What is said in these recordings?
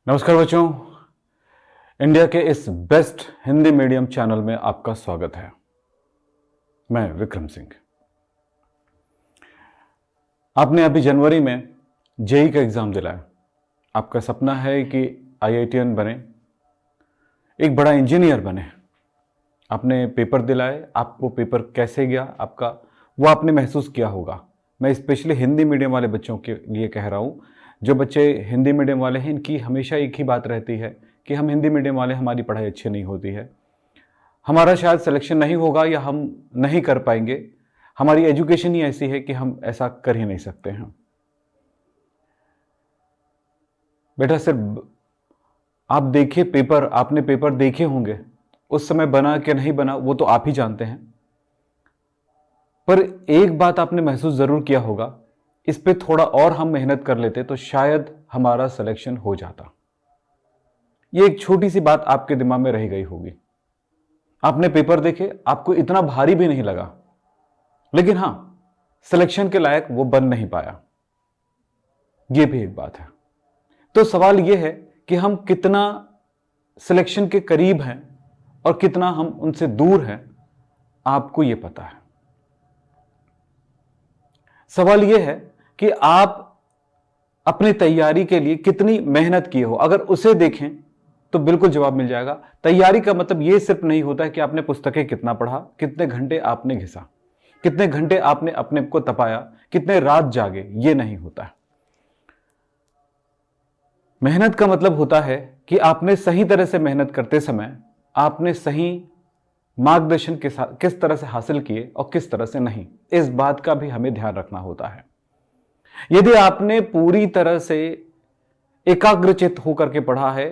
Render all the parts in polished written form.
नमस्कार बच्चों, इंडिया के इस बेस्ट हिंदी मीडियम चैनल में आपका स्वागत है। मैं विक्रम सिंह। आपने अभी जनवरी में जेई का एग्जाम दिलाया। आपका सपना है कि आईआईटीएन बने, एक बड़ा इंजीनियर बने। आपने पेपर दिलाए, आपको पेपर कैसे गया आपका, वो आपने महसूस किया होगा। मैं स्पेशली हिंदी मीडियम वाले बच्चों के लिए कह रहा हूँ। जो बच्चे हिंदी मीडियम वाले हैं, इनकी हमेशा एक ही बात रहती है कि हम हिंदी मीडियम वाले, हमारी पढ़ाई अच्छी नहीं होती है, हमारा शायद सिलेक्शन नहीं होगा या हम नहीं कर पाएंगे, हमारी एजुकेशन ही ऐसी है कि हम ऐसा कर ही नहीं सकते हैं। बेटा सिर्फ आप देखिए पेपर, आपने पेपर देखे होंगे, उस समय बना कि नहीं बना वो तो आप ही जानते हैं। पर एक बात आपने महसूस जरूर किया होगा, इस पे थोड़ा और हम मेहनत कर लेते तो शायद हमारा सिलेक्शन हो जाता। ये एक छोटी सी बात आपके दिमाग में रह गई होगी। आपने पेपर देखे, आपको इतना भारी भी नहीं लगा, लेकिन हां, सिलेक्शन के लायक वो बन नहीं पाया। ये भी एक बात है। तो सवाल यह है कि हम कितना सिलेक्शन के करीब हैं और कितना हम उनसे दूर हैं, आपको यह पता है। सवाल यह है कि आप अपनी तैयारी के लिए कितनी मेहनत किए हो। अगर उसे देखें तो बिल्कुल जवाब मिल जाएगा। तैयारी का मतलब यह सिर्फ नहीं होता है कि आपने पुस्तकें कितना पढ़ा, कितने घंटे आपने घिसा, कितने घंटे आपने अपने को तपाया, कितने रात जागे, यह नहीं होता है। मेहनत का मतलब होता है कि आपने सही तरह से मेहनत करते समय आपने सही मार्गदर्शन के साथ किस तरह से हासिल किए और किस तरह से नहीं, इस बात का भी हमें ध्यान रखना होता है। यदि आपने पूरी तरह से एकाग्रचित्त होकर के पढ़ा है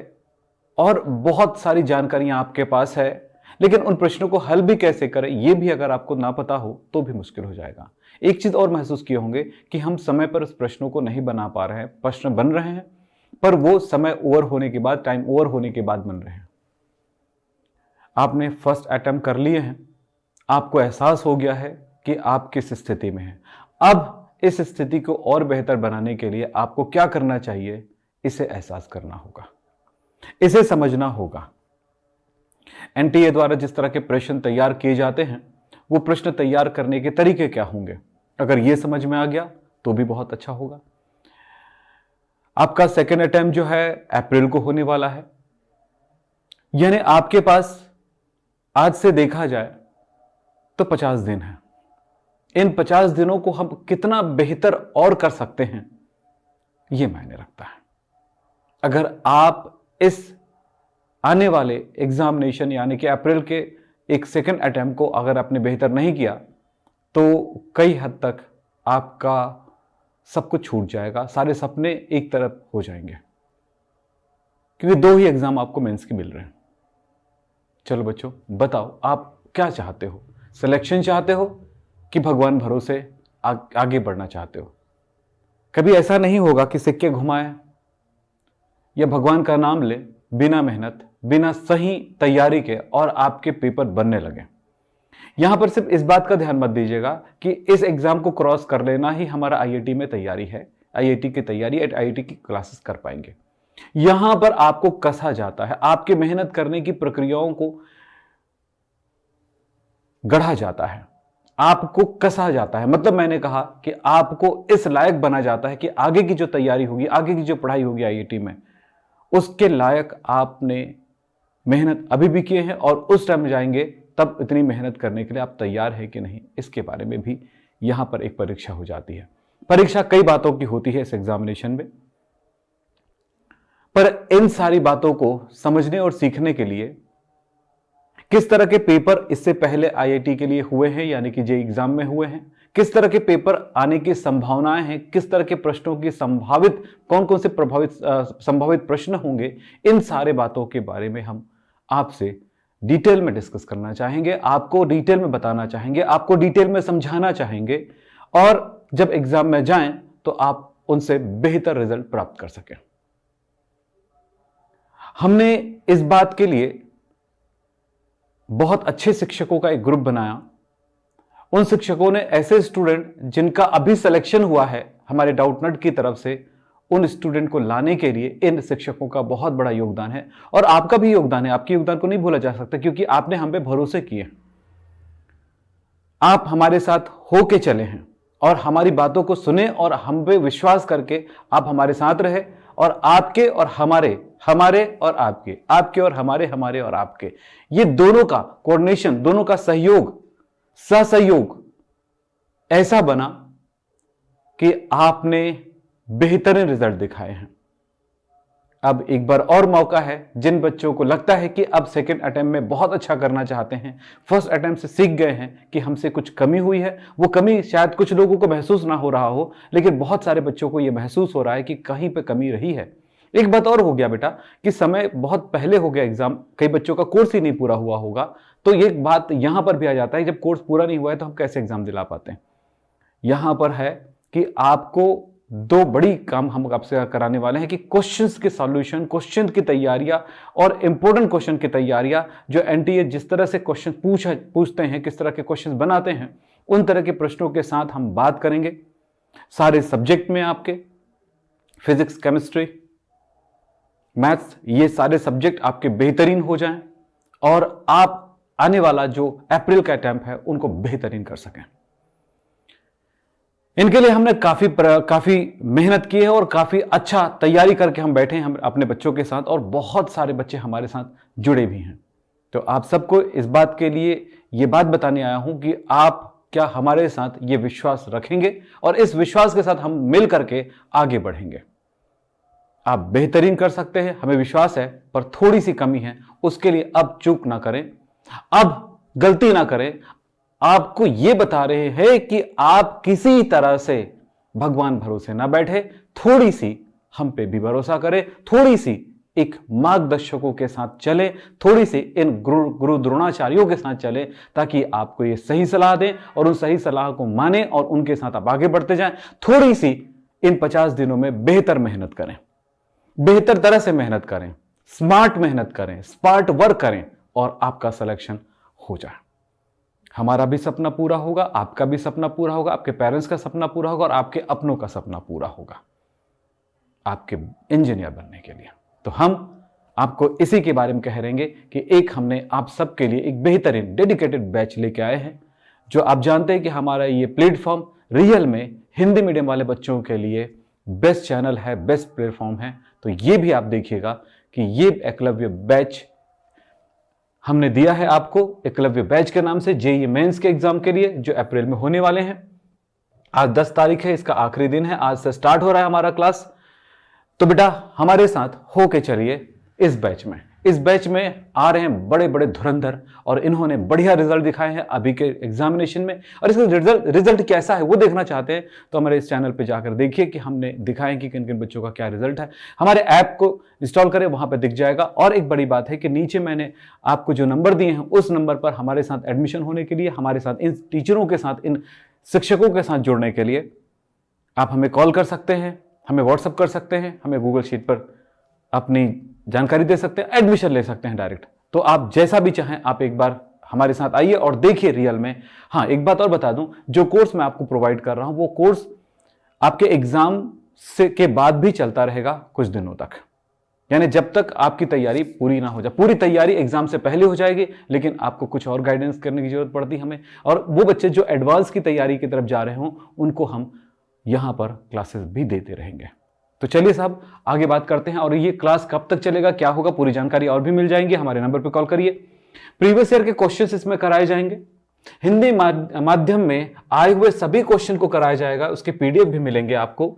और बहुत सारी जानकारियां आपके पास है, लेकिन उन प्रश्नों को हल भी कैसे करें यह भी अगर आपको ना पता हो तो भी मुश्किल हो जाएगा। एक चीज और महसूस किए होंगे कि हम समय पर उस प्रश्नों को नहीं बना पा रहे हैं। प्रश्न बन रहे हैं पर वो समय ओवर होने के बाद, टाइम ओवर होने के बाद बन रहे हैं। आपने फर्स्ट अटेम्प्ट कर लिए हैं, आपको एहसास हो गया है कि आप किस स्थिति में हैं। अब इस स्थिति को और बेहतर बनाने के लिए आपको क्या करना चाहिए, इसे एहसास करना होगा, इसे समझना होगा। एनटीए द्वारा जिस तरह के प्रश्न तैयार किए जाते हैं, वो प्रश्न तैयार करने के तरीके क्या होंगे, अगर यह समझ में आ गया तो भी बहुत अच्छा होगा। आपका सेकेंड अटेम्प्ट जो है अप्रैल को होने वाला है, यानी आपके पास आज से देखा जाए तो 50 दिन है। इन 50 दिनों को हम कितना बेहतर और कर सकते हैं, यह मायने रखता है। अगर आप इस आने वाले एग्जामिनेशन यानी कि अप्रैल के एक सेकंड अटेम्प्ट को अगर आपने बेहतर नहीं किया तो कई हद तक आपका सब कुछ छूट जाएगा, सारे सपने एक तरफ हो जाएंगे, क्योंकि 2 ही एग्जाम आपको मेंस के मिल रहे हैं। चलो बच्चों, बताओ आप क्या चाहते हो? सिलेक्शन चाहते हो कि भगवान भरोसे आगे बढ़ना चाहते हो? कभी ऐसा नहीं होगा कि सिक्के घुमाए या भगवान का नाम ले बिना मेहनत, बिना सही तैयारी के और आपके पेपर बनने लगे। यहां पर सिर्फ इस बात का ध्यान मत दीजिएगा कि इस एग्जाम को क्रॉस कर लेना ही हमारा आईआईटी में तैयारी है, आईआईटी की तैयारी, आईआईटी की क्लासेस कर पाएंगे। यहां पर आपको कसा जाता है, आपके मेहनत करने की प्रक्रियाओं को गढ़ा जाता है, आपको कसा जाता है। मतलब मैंने कहा कि आपको इस लायक बना जाता है कि आगे की जो तैयारी होगी, आगे की जो पढ़ाई होगी आईआईटी में, उसके लायक आपने मेहनत अभी भी किए हैं और उस टाइम जाएंगे तब इतनी मेहनत करने के लिए आप तैयार हैं कि नहीं, इसके बारे में भी यहां पर एक परीक्षा हो जाती है। परीक्षा कई बातों की होती है इस एग्जामिनेशन में, पर इन सारी बातों को समझने और सीखने के लिए किस तरह के पेपर इससे पहले आईआईटी के लिए हुए हैं, यानी कि जेईई एग्जाम में हुए हैं, किस तरह के पेपर आने की संभावनाएं हैं, किस तरह के प्रश्नों की संभावित, कौन कौन से संभावित प्रश्न होंगे, इन सारे बातों के बारे में हम आपसे डिटेल में डिस्कस करना चाहेंगे, आपको डिटेल में बताना चाहेंगे, आपको डिटेल में समझाना चाहेंगे, और जब एग्जाम में जाएं तो आप उनसे बेहतर रिजल्ट प्राप्त कर सकें। हमने इस बात के लिए बहुत अच्छे शिक्षकों का एक ग्रुप बनाया। उन शिक्षकों ने ऐसे स्टूडेंट जिनका अभी सिलेक्शन हुआ है हमारे डाउटनट की तरफ से, उन स्टूडेंट को लाने के लिए इन शिक्षकों का बहुत बड़ा योगदान है, और आपका भी योगदान है। आपके योगदान को नहीं भूला जा सकता, क्योंकि आपने हम पे भरोसे किए, आप हमारे साथ होके चले हैं और हमारी बातों को सुने और हम पे विश्वास करके आप हमारे साथ रहे, और आपके और हमारे, हमारे और आपके, आपके और हमारे, हमारे और आपके, ये दोनों का कोऑर्डिनेशन, दोनों का सहयोग, सहसहयोग ऐसा बना कि आपने बेहतरीन रिजल्ट दिखाए हैं। अब एक बार और मौका है, जिन बच्चों को लगता है कि अब सेकंड अटेम्प्ट में बहुत अच्छा करना चाहते हैं, फर्स्ट अटेम्प्ट से सीख गए हैं कि हमसे कुछ कमी हुई है, वो कमी शायद कुछ लोगों को महसूस ना हो रहा हो, लेकिन बहुत सारे बच्चों को यह महसूस हो रहा है कि कहीं पे कमी रही है। एक बात और हो गया बेटा कि समय बहुत पहले हो गया एग्जाम, कई बच्चों का कोर्स ही नहीं पूरा हुआ होगा, तो ये बात यहां पर भी आ जाता है, जब कोर्स पूरा नहीं हुआ है तो हम कैसे एग्जाम दिला पाते हैं। यहां पर है कि आपको दो बड़ी काम हम आपसे कराने वाले हैं कि क्वेश्चंस के सॉल्यूशन, क्वेश्चन की तैयारियां और इंपॉर्टेंट क्वेश्चन की तैयारियां, जो एनटीए जिस तरह से क्वेश्चन पूछते हैं, किस तरह के क्वेश्चन बनाते हैं, उन तरह के प्रश्नों के साथ हम बात करेंगे। सारे सब्जेक्ट में आपके फिजिक्स, केमिस्ट्री, मैथ्स, ये सारे सब्जेक्ट आपके बेहतरीन हो जाएं और आप आने वाला जो अप्रैल का अटेम्प्ट है उनको बेहतरीन कर सकें। इनके लिए हमने काफी मेहनत की है और काफी अच्छा तैयारी करके हम बैठे हैं हम अपने बच्चों के साथ, और बहुत सारे बच्चे हमारे साथ जुड़े भी हैं। तो आप सबको इस बात के लिए ये बात बताने आया हूं कि आप क्या हमारे साथ ये विश्वास रखेंगे, और इस विश्वास के साथ हम मिल करके आगे बढ़ेंगे। आप बेहतरीन कर सकते हैं, हमें विश्वास है, पर थोड़ी सी कमी है, उसके लिए अब चूक ना करें, अब गलती ना करें। आपको यह बता रहे हैं कि आप किसी तरह से भगवान भरोसे ना बैठे, थोड़ी सी हम पे भी भरोसा करें, थोड़ी सी एक मार्गदर्शकों के साथ चले, थोड़ी सी इन गुरु द्रोणाचार्यों के साथ चले, ताकि आपको ये सही सलाह दें और उन सही सलाह को माने और उनके साथ आप आगे बढ़ते जाएं। थोड़ी सी इन 50 दिनों में बेहतर मेहनत करें, बेहतर तरह से मेहनत करें, स्मार्ट मेहनत करें, स्मार्ट वर्क करें, और आपका सिलेक्शन हो जाए। हमारा भी सपना पूरा होगा, आपका भी सपना पूरा होगा, आपके पेरेंट्स का सपना पूरा होगा, और आपके अपनों का सपना पूरा होगा आपके इंजीनियर बनने के लिए। तो हम आपको इसी के बारे में कह रहेंगे कि एक हमने आप सबके लिए एक बेहतरीन डेडिकेटेड बैच लेके आए हैं, जो आप जानते हैं कि हमारा ये प्लेटफॉर्म रियल में हिंदी मीडियम वाले बच्चों के लिए बेस्ट चैनल है, बेस्ट प्लेटफॉर्म है। तो ये भी आप देखिएगा कि ये एकलव्य बैच हमने दिया है आपको, एकलव्य बैच के नाम से, जेईई मेंस के एग्जाम के लिए, जो अप्रैल में होने वाले हैं। आज 10 तारीख है, इसका आखिरी दिन है, आज से स्टार्ट हो रहा है हमारा क्लास। तो बेटा हमारे साथ होके चलिए इस बैच में। इस बैच में आ रहे हैं बड़े बड़े धुरंधर, और इन्होंने बढ़िया रिजल्ट दिखाए हैं अभी के एग्जामिनेशन में, और इसका रिजल्ट कैसा है वो देखना चाहते हैं तो हमारे इस चैनल पे जाकर देखिए कि हमने दिखाएं कि किन किन बच्चों का क्या रिजल्ट है। हमारे ऐप को इंस्टॉल करें, वहां पर दिख जाएगा। और एक बड़ी बात है कि नीचे मैंने आपको जो नंबर दिए हैं, उस नंबर पर हमारे साथ एडमिशन होने के लिए, हमारे साथ इन टीचरों के साथ, इन शिक्षकों के साथ जुड़ने के लिए आप हमें कॉल कर सकते हैं, हमें व्हाट्सअप कर सकते हैं, हमें गूगल शीट पर अपनी जानकारी दे सकते हैं, एडमिशन ले सकते हैं डायरेक्ट। तो आप जैसा भी चाहें, आप एक बार हमारे साथ आइए और देखिए रियल में। हाँ, एक बात और बता दूं, जो कोर्स मैं आपको प्रोवाइड कर रहा हूं, वो कोर्स आपके एग्जाम से के बाद भी चलता रहेगा कुछ दिनों तक, यानी जब तक आपकी तैयारी पूरी ना हो जाए। पूरी तैयारी एग्जाम से पहले हो जाएगी, लेकिन आपको कुछ और गाइडेंस करने की जरूरत पड़ती हमें, और वो बच्चे जो एडवांस की तैयारी की तरफ जा रहे हों, उनको हम यहां पर क्लासेस भी देते रहेंगे। तो चलिए साहब आगे बात करते हैं। और ये क्लास कब तक चलेगा, क्या होगा, पूरी जानकारी और भी मिल जाएंगी, हमारे नंबर पर कॉल करिए। प्रीवियस ईयर के क्वेश्चंस इसमें कराए जाएंगे, हिंदी माध्यम में आए हुए सभी क्वेश्चन को कराया जाएगा, उसके पीडीएफ भी मिलेंगे आपको।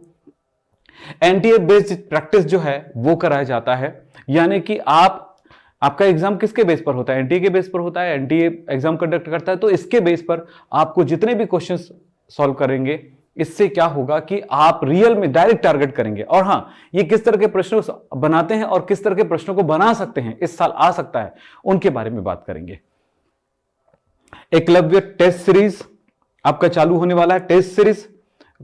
एनटीए बेस्ड प्रैक्टिस जो है वो कराया जाता है, यानी कि आपका एग्जाम किसके बेस पर होता है, एनटीए के बेस पर होता है, एनटीए एग्जाम कंडक्ट करता है, तो इसके बेस पर आपको जितने भी क्वेश्चंस सॉल्व करेंगे, इससे क्या होगा कि आप रियल में डायरेक्ट टारगेट करेंगे। और हां, ये किस तरह के प्रश्नों बनाते हैं और किस तरह के प्रश्नों को बना सकते हैं, इस साल आ सकता है, उनके बारे में बात करेंगे। एकलव्य टेस्ट सीरीज आपका चालू होने वाला है। टेस्ट सीरीज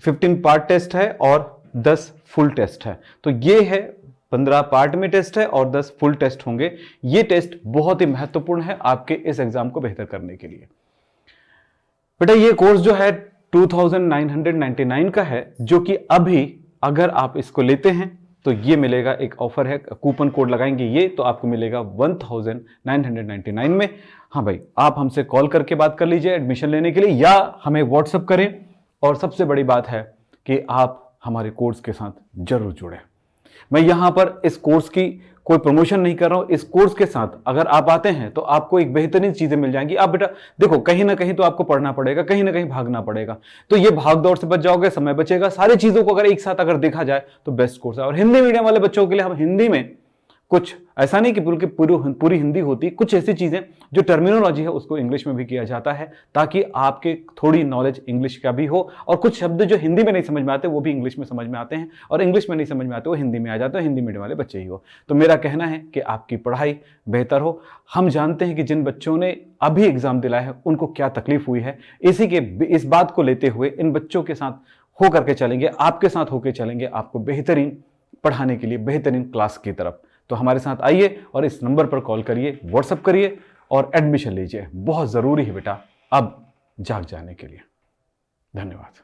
15 पार्ट टेस्ट है और 10 फुल टेस्ट है। तो ये है 15 पार्ट में टेस्ट है और 10 फुल टेस्ट होंगे। ये टेस्ट बहुत ही महत्वपूर्ण है आपके इस एग्जाम को बेहतर करने के लिए। बेटा ये कोर्स जो है 2999 का है, जो कि अभी अगर आप इसको लेते हैं तो ये मिलेगा, एक ऑफर है, कूपन कोड लगाएंगे ये तो आपको मिलेगा 1999 में। हाँ भाई, आप हमसे कॉल करके बात कर लीजिए एडमिशन लेने के लिए, या हमें व्हाट्सअप करें। और सबसे बड़ी बात है कि आप हमारे कोर्स के साथ जरूर जुड़ें। मैं यहां पर इस कोर्स की कोई प्रमोशन नहीं कर रहा हूं। इस कोर्स के साथ अगर आप आते हैं तो आपको एक बेहतरीन चीजें मिल जाएंगी। आप बेटा देखो, कहीं ना कहीं तो आपको पढ़ना पड़ेगा, कहीं ना कहीं भागना पड़ेगा, तो ये भाग दौड़ से बच जाओगे, समय बचेगा। सारी चीजों को अगर एक साथ अगर देखा जाए तो बेस्ट कोर्स है। और हिंदी मीडियम वाले बच्चों के लिए हम हिंदी में कुछ ऐसा नहीं कि बिल्कुल पूरी हिंदी होती, कुछ ऐसी चीजें जो टर्मिनोलॉजी है उसको इंग्लिश में भी किया जाता है, ताकि आपके थोड़ी नॉलेज इंग्लिश का भी हो, और कुछ शब्द जो हिंदी में नहीं समझ में आते वो भी इंग्लिश में समझ में आते हैं, और इंग्लिश में नहीं समझ में आते वो हिंदी में आ जाते हैं, हिंदी मीडियम वाले बच्चे ही हो। तो मेरा कहना है कि आपकी पढ़ाई बेहतर हो। हम जानते हैं कि जिन बच्चों ने अभी एग्जाम दिलाया है उनको क्या तकलीफ हुई है, इस बात को लेते हुए इन बच्चों के साथ होकर के चलेंगे, आपके साथ होकर चलेंगे, आपको बेहतरीन पढ़ाने के लिए, बेहतरीन क्लास की तरफ। तो हमारे साथ आइए और इस नंबर पर कॉल करिए, व्हाट्सएप करिए और एडमिशन लीजिए। बहुत ज़रूरी है बेटा अब जाग जाने के लिए। धन्यवाद।